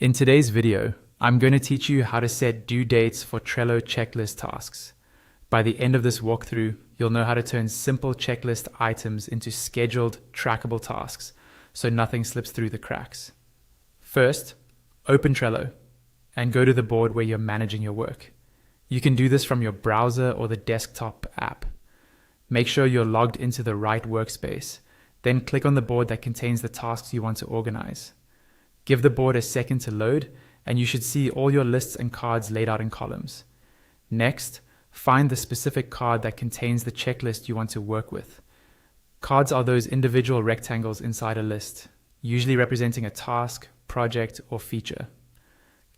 In today's video, I'm going to teach you how to set due dates for Trello checklist tasks. By the end of this walkthrough, you'll know how to turn simple checklist items into scheduled, trackable tasks, so nothing slips through the cracks. First, open Trello and go to the board where you're managing your work. You can do this from your browser or the desktop app. Make sure you're logged into the right workspace, then click on the board that contains the tasks you want to organize. Give the board a second to load, and you should see all your lists and cards laid out in columns. Next, find the specific card that contains the checklist you want to work with. Cards are those individual rectangles inside a list, usually representing a task, project, or feature.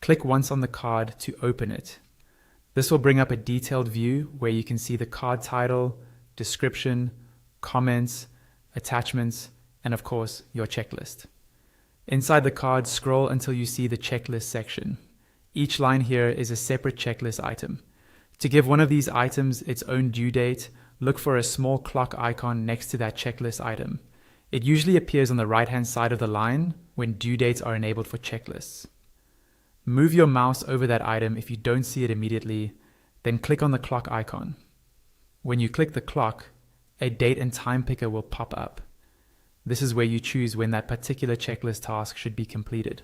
Click once on the card to open it. This will bring up a detailed view where you can see the card title, description, comments, attachments, and of course, your checklist. Inside the card, scroll until you see the checklist section. Each line here is a separate checklist item. To give one of these items its own due date, look for a small clock icon next to that checklist item. It usually appears on the right-hand side of the line when due dates are enabled for checklists. Move your mouse over that item if you don't see it immediately, then click on the clock icon. When you click the clock, a date and time picker will pop up. This is where you choose when that particular checklist task should be completed.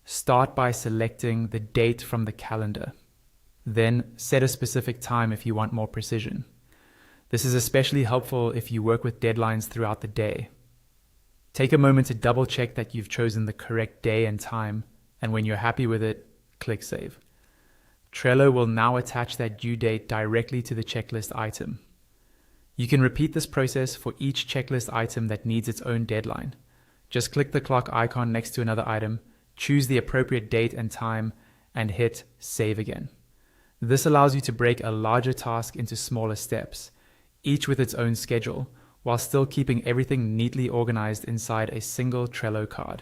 Start by selecting the date from the calendar. Then set a specific time if you want more precision. This is especially helpful if you work with deadlines throughout the day. Take a moment to double check that you've chosen the correct day and time, and when you're happy with it, click Save. Trello will now attach that due date directly to the checklist item. You can repeat this process for each checklist item that needs its own deadline. Just click the clock icon next to another item, choose the appropriate date and time, and hit Save again. This allows you to break a larger task into smaller steps, each with its own schedule, while still keeping everything neatly organized inside a single Trello card.